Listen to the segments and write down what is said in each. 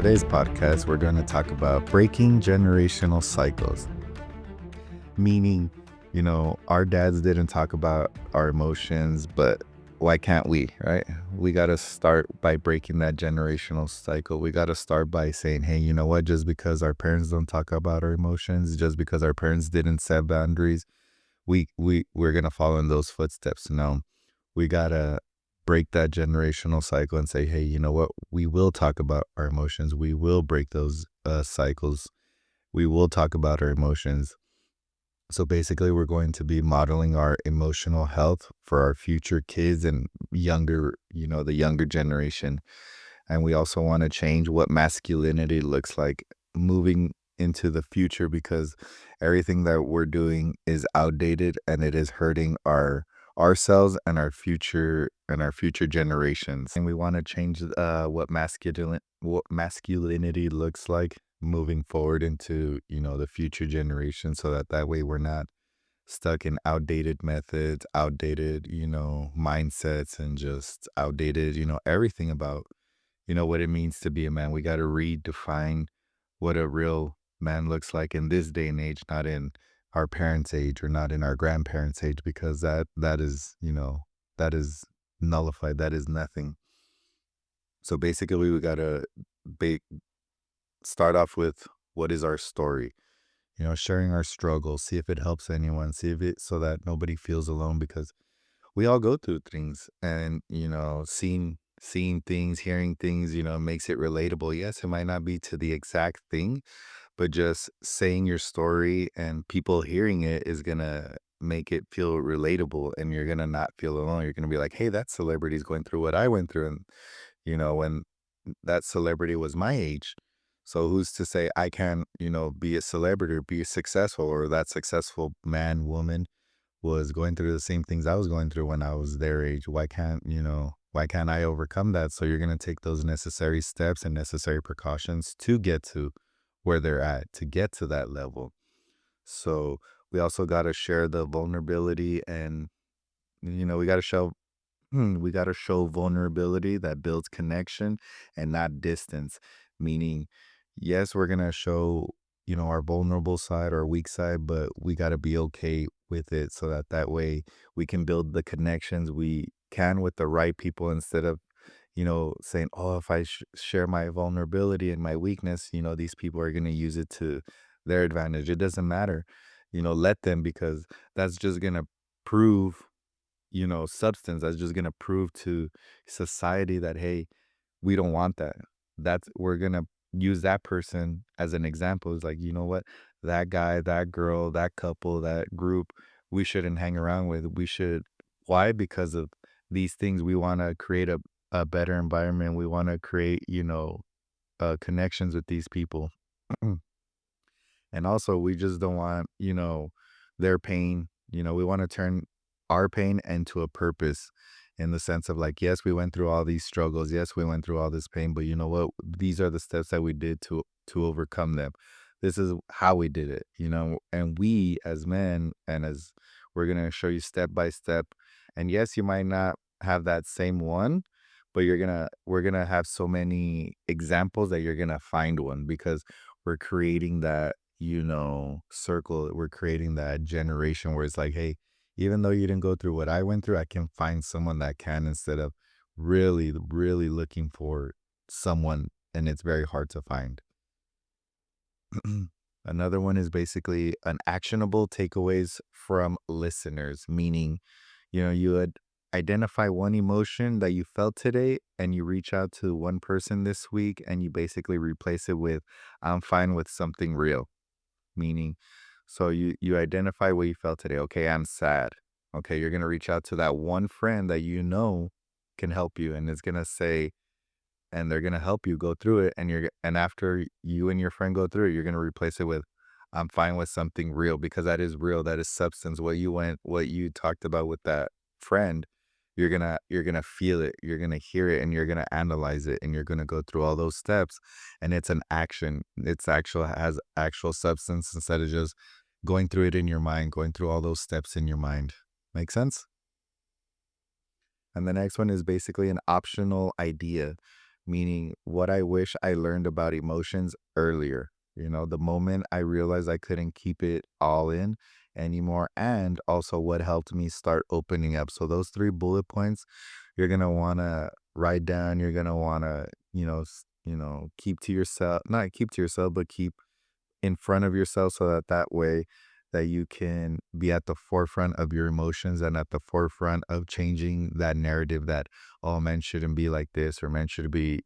today's podcast, we're going to talk about breaking generational cycles, meaning, our dads didn't talk about our emotions, but why can't we, right? We got to start by breaking that generational cycle. We got to start by saying, hey, you know what? Just because our parents don't talk about our emotions, just because our parents didn't set boundaries, we're going to follow in those footsteps. No, we got to break that generational cycle and say, hey, you know what? We will talk about our emotions. We will break those cycles. We will talk about our emotions. So basically, we're going to be modeling our emotional health for our future kids and younger, the younger generation. And we also want to change what masculinity looks like moving into the future, because everything that we're doing is outdated and it is hurting ourselves and our future generations. And we want to change what masculinity looks like moving forward into the future generation, so that way we're not stuck in outdated methods, outdated mindsets, and just outdated everything about what it means to be a man. We got to redefine what a real man looks like in this day and age, not in our parents' age or not in our grandparents' age, because that is nullified. That is nothing. So basically, we got to ba- start off with what is our story. Sharing our struggles, see if it helps anyone, see if it so that nobody feels alone, because we all go through things, and seeing things, hearing things, makes it relatable. Yes, it might not be to the exact thing, but just saying your story and people hearing it is gonna make it feel relatable, and you're gonna not feel alone. You're gonna be like, hey, that celebrity's going through what I went through. And when that celebrity was my age. So who's to say I can't, be a celebrity or be successful, or that successful man, woman was going through the same things I was going through when I was their age. Why can't I overcome that? So you're going to take those necessary steps and necessary precautions to get to where they're at, to get to that level. So we also got to share the vulnerability, and, we got to show vulnerability that builds connection and not distance. Meaning, yes, we're gonna show, our vulnerable side or weak side, but we gotta be okay with it, so that way we can build the connections we can with the right people, instead of, saying, oh, if I share my vulnerability and my weakness, these people are gonna use it to their advantage. It doesn't matter, let them, because that's just gonna prove substance. That's just gonna prove to society that, hey, we don't want that. We're gonna use that person as an example. It's like, you know what, that guy, that girl, that couple, that group, we shouldn't hang around with. We should. Why? Because of these things. We want to create a better environment. We want to create, connections with these people. And also, we just don't want, their pain. We want to turn our pain into a purpose, in the sense of like, yes, we went through all these struggles. Yes, we went through all this pain, but you know what? These are the steps that we did to overcome them. This is how we did it, and we as men, and as we're going to show you step by step. And yes, you might not have that same one, but we're going to have so many examples that you're going to find one, because we're creating that circle. We're creating that generation where it's like, hey, even though you didn't go through what I went through, I can find someone that can, instead of really, really looking for someone, and it's very hard to find. Another one is basically an actionable takeaways from listeners, meaning, you would identify one emotion that you felt today, and you reach out to one person this week, and you basically replace it with, I'm fine with something real. Meaning, so you identify what you felt today. Okay, I'm sad. Okay, you're gonna reach out to that one friend that can help you, and it's gonna say, and they're gonna help you go through it. And after you and your friend go through it, you're gonna replace it with, I'm fine with something real, because that is real. That is substance. What you talked about with that friend, you're gonna feel it, you're gonna hear it, and you're gonna analyze it, and you're gonna go through all those steps. And it's an action. Has actual substance, instead of just going through it in your mind, going through all those steps in your mind. Make sense? And the next one is basically an optional idea, meaning what I wish I learned about emotions earlier. The moment I realized I couldn't keep it all in anymore, and also what helped me start opening up. So those three bullet points you're gonna wanna write down. You're gonna wanna, keep to yourself, not keep to yourself, but keep in front of yourself so that that way that you can be at the forefront of your emotions and at the forefront of changing that narrative that, oh, men shouldn't be like this, or men should be,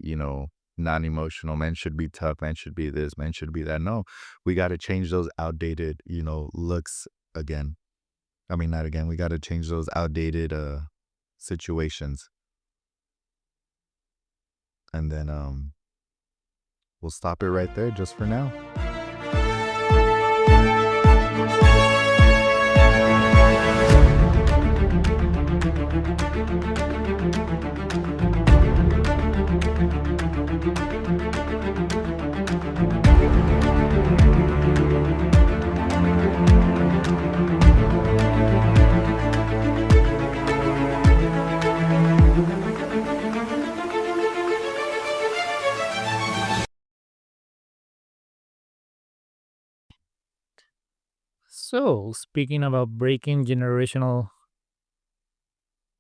non-emotional, men should be tough, men should be this, men should be that. No, we got to change those outdated, looks again. I mean, not again. We got to change those outdated situations. And then we'll stop it right there just for now. So, speaking about breaking generational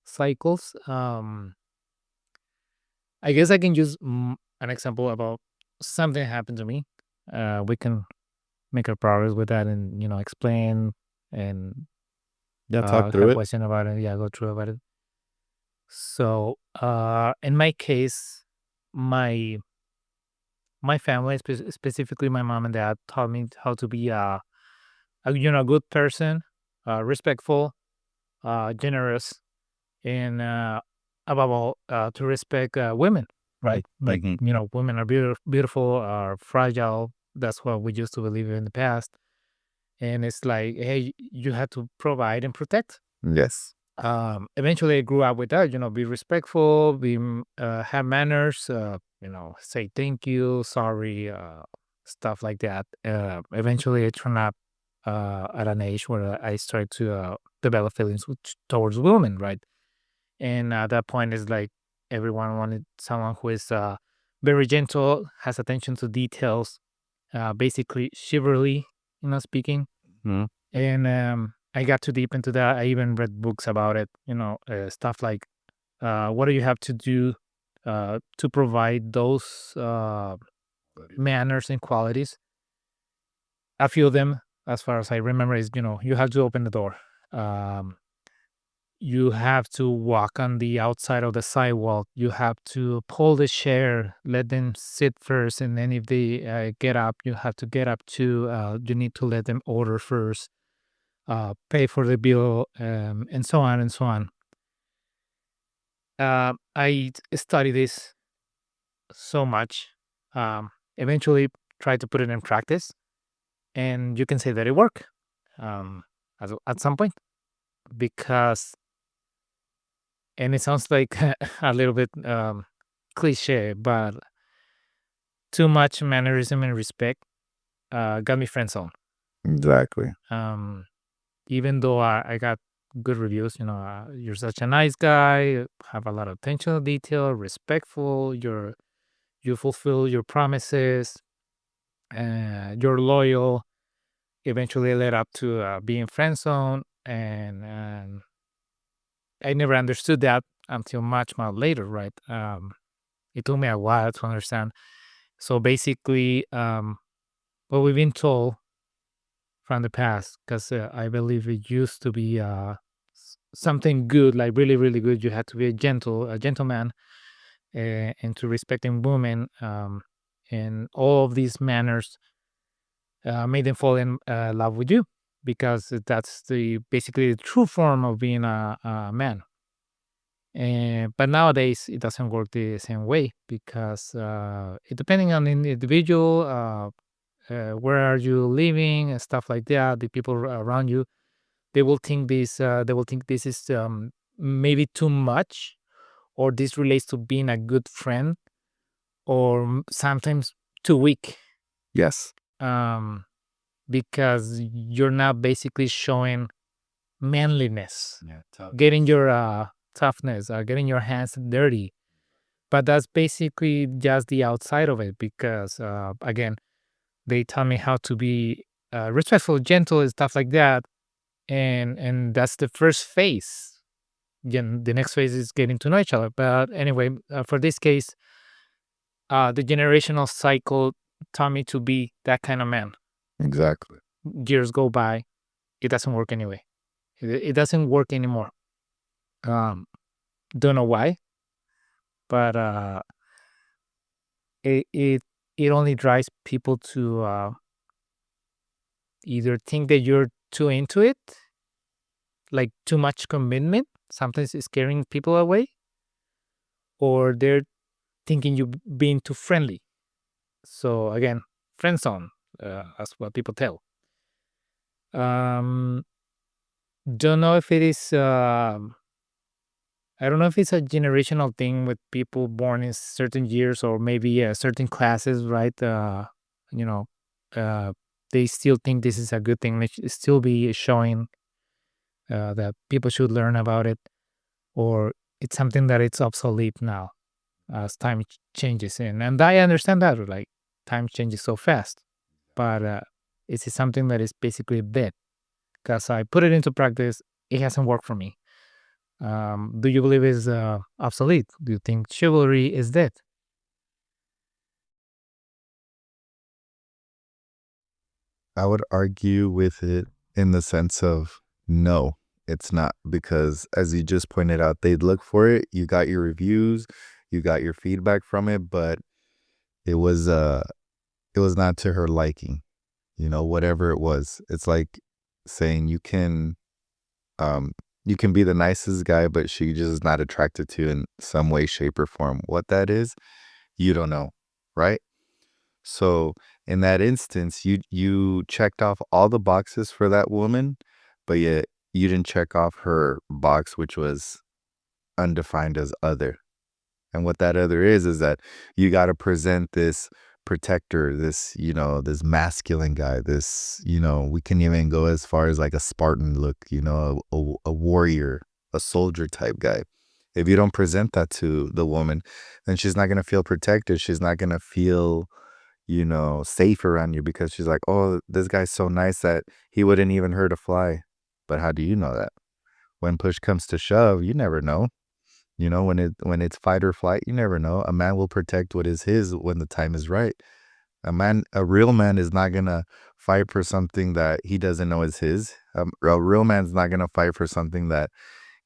cycles, I guess I can use an example about something happened to me. We can make a progress with that and explain and Yeah, talk through have it. question about it. Yeah, go through about it. So, in my case, my my family, specifically my mom and dad, taught me how to be a good person, respectful, generous, and above all, to respect women, right? Like, Hmm. women are beautiful, are fragile. That's what we used to believe in the past. And it's like, hey, you have to provide and protect. Yes. Eventually, I grew up with that. Be respectful, have manners. Say thank you, sorry, stuff like that. Eventually, I turned up at an age where I started to develop feelings towards women, right? And at that point, it's like everyone wanted someone who is very gentle, has attention to details, basically chivalry, speaking. Mhm. And I got too deep into that. I even read books about it, stuff like what do you have to do to provide those manners and qualities. A few of them, as far as I remember, is, you have to open the door. Um, you have to walk on the outside of the sidewalk. You have to pull the chair, let them sit first, and then if they get up, you have to get up too. You need to let them order first, pay for the bill, and so on and so on. I study this so much. Eventually, try to put it in practice, and you can say that it worked at some point because, and it sounds like a little bit cliche, but too much mannerism and respect got me friend zone. Exactly. Um, Even though I got good reviews, you're such a nice guy, have a lot of attention to detail, respectful, you fulfill your promises, you're loyal. Eventually led up to being friend zone, and I never understood that until much more later, right? It took me a while to understand. So basically, what we've been told from the past, because I believe it used to be something good, like really, really good. You had to be a gentleman, and to respecting women, and all of these manners made them fall in love with you, because that's the basically the true form of being a man. But nowadays it doesn't work the same way because depending on the individual, where are you living and stuff like that, the people around you, they will think this. They will think this is maybe too much, or this relates to being a good friend, or sometimes too weak. Yes. Um, because you're not basically showing manliness, Yeah. getting your toughness, getting your hands dirty, But that's basically just the outside of it because, again, they tell me how to be respectful, gentle, and stuff like that. And that's the first phase. Then the next phase is getting to know each other. But anyway, for this case, the generational cycle taught me to be that kind of man. Exactly. Years go by, it doesn't work anyway. It doesn't work anymore. Um, don't know why, but it it only drives people to either think that you're too into it, like too much commitment. Sometimes it's scaring people away, or they're thinking you being too friendly. So again, friend zone, that's what people tell. Um, don't know if it is. I don't know if it's a generational thing with people born in certain years or maybe certain classes, right? You know, uh, they still think this is a good thing. They should still be showing that people should learn about it, or it's something that it's obsolete now as time changes. And I understand that, like time changes so fast, but it's something that is basically dead because I put it into practice. It hasn't worked for me. Do you believe it's obsolete? Do you think chivalry is dead? I would argue with it in the sense of no, it's not, because as you just pointed out, they'd look for it. You got your reviews, you got your feedback from it, but it was uh it was not to her liking, whatever it was. It's like saying um you can be the nicest guy, but she just is not attracted to you in some way, shape, or form. What that is, you don't know, right? So in that instance, you checked off all the boxes for that woman, but yet you didn't check off her box, which was undefined as other. And what that other is that you got to present this protector, this masculine guy, we can even go as far as like a Spartan look, a warrior, a soldier type guy. If you don't present that to the woman, then she's not going to feel protected. She's not going to feel safe around you because she's like, oh, this guy's so nice that he wouldn't even hurt a fly. But how do you know that? When push comes to shove, you never know. When it's fight or flight, you never know. A man will protect what is his when the time is right. A real man is not gonna fight for something that he doesn't know is his. A real man's not gonna fight for something that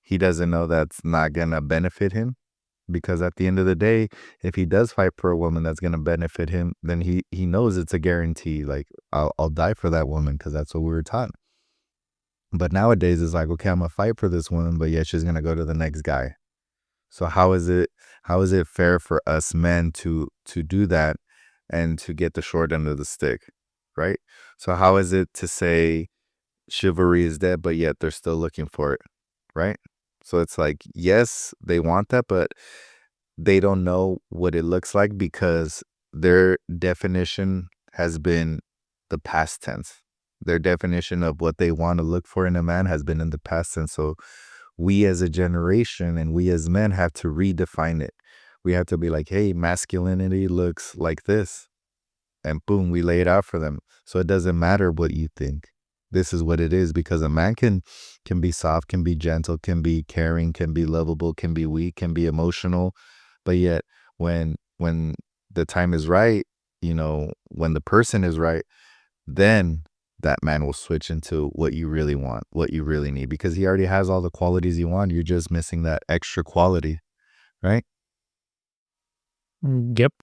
he doesn't know that's not gonna benefit him. Because at the end of the day, if he does fight for a woman that's gonna benefit him, then he knows it's a guarantee. Like I'll die for that woman because that's what we were taught. But nowadays it's like, okay, I'm gonna fight for this woman, but yet she's gonna go to the next guy. So how is it fair for us men to do that and to get the short end of the stick, right? So how is it to say chivalry is dead, but yet they're still looking for it, right? So it's like, yes, they want that, but they don't know what it looks like because their definition has been the past tense. Their definition of what they want to look for in a man has been in the past tense. So we as a generation and we as men have to redefine it. We have to be like, hey, masculinity looks like this. And boom, we lay it out for them. So it doesn't matter what you think. This is what it is because a man can be soft, can be gentle, can be caring, can be lovable, can be weak, can be emotional. But yet when the time is right, when the person is right, then that man will switch into what you really want, what you really need, because he already has all the qualities you want. You're just missing that extra quality, right? Yep.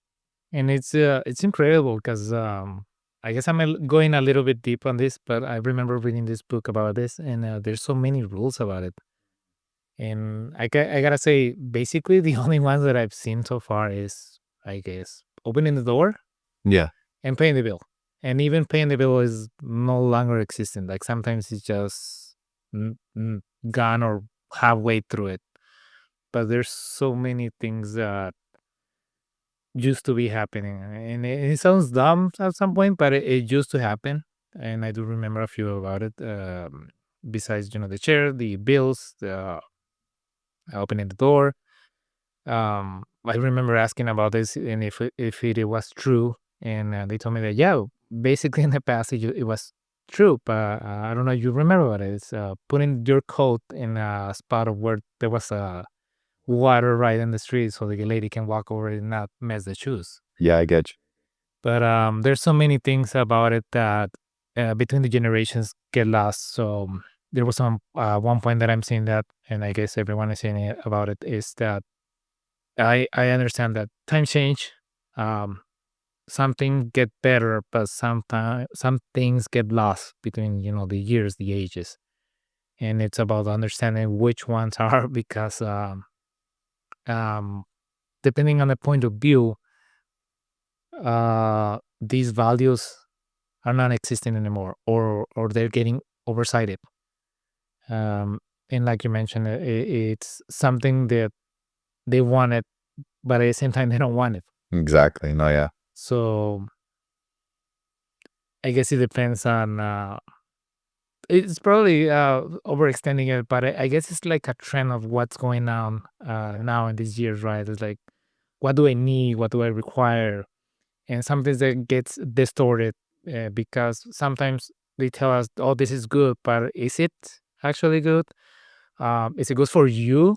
And it's incredible because I guess going a little bit deep on this, but I remember reading this book about this, and there's so many rules about it. And I gotta say, basically, the only ones that I've seen so far is, I guess, opening the door Yeah. and paying the bill. And even paying the bill is no longer existent. Like sometimes it's just gone or halfway through it. But there's so many things that used to be happening, and it sounds dumb at some point, but it used to happen, and I do remember a few about it. Besides, the chair, the bills, the opening the door. I remember asking about this and if it was true, and they told me that yeah, basically in the past it was true, but I don't know if you remember what it is. Putting your coat in a spot of where there was water right in the street, so the lady can walk over it and not mess the shoes. Yeah, I get you. But there's so many things about it that between the generations get lost. So there was some one point that I'm seeing that, and I guess everyone is saying it about it is that I understand that time change. Um, Something get better, but sometimes some things get lost between the years, the ages, and it's about understanding which ones are because um, depending on the point of view, these values are not existing anymore, or they're getting oversighted. Um, and like you mentioned, it's something that they wanted, but at the same time they don't want it. Exactly. No, yeah. So I guess it depends on. It's probably overextending it, but I guess it's like a trend of what's going on now in these years, right? It's like, what do I need? What do I require? And sometimes that gets distorted because sometimes they tell us, "Oh, this is good," but is it actually good? Is it good for you?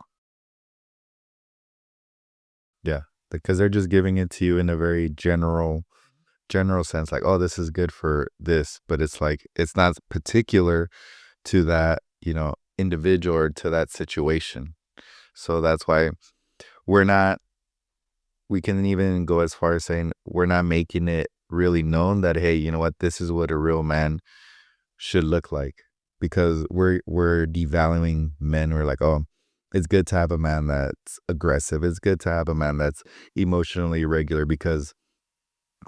Yeah. Because they're just giving it to you in a very general sense, like, oh, this is good for this, but it's like it's not particular to that, individual or to that situation. So that's why we're not we can even go as far as saying we're not making it really known that, hey, you know what, this is what a real man should look like, because we're devaluing men. We're like, oh, it's good to have a man that's aggressive, it's good to have a man that's emotionally regular, because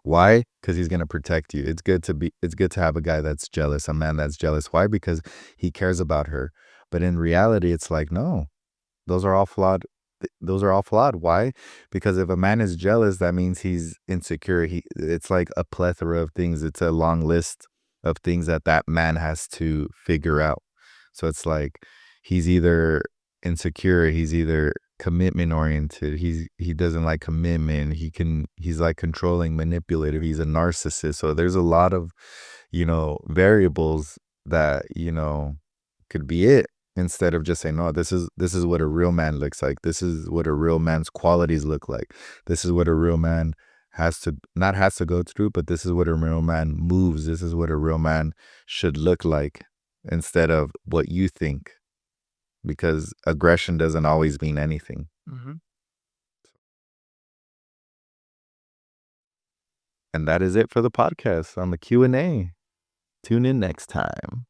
why? Because he's gonna protect you. It's good to have a guy that's jealous, a man that's jealous. Why? Because he cares about her. But in reality, it's like, no, those are all flawed. Those are all flawed. Why? Because if a man is jealous, that means he's insecure. It's like a plethora of things. It's a long list of things that that man has to figure out. So it's like he's either insecure, he's either commitment oriented, he doesn't like commitment, he's like controlling, manipulative, he's a narcissist. So there's a lot of, variables that, could be it, instead of just saying, no, this is what a real man looks like, this is what a real man's qualities look like, this is what a real man has to go through, but this is what a real man moves, this is what a real man should look like, instead of what you think, because aggression doesn't always mean anything. Mhm. And that is it for the podcast on the Q&A. Tune in next time.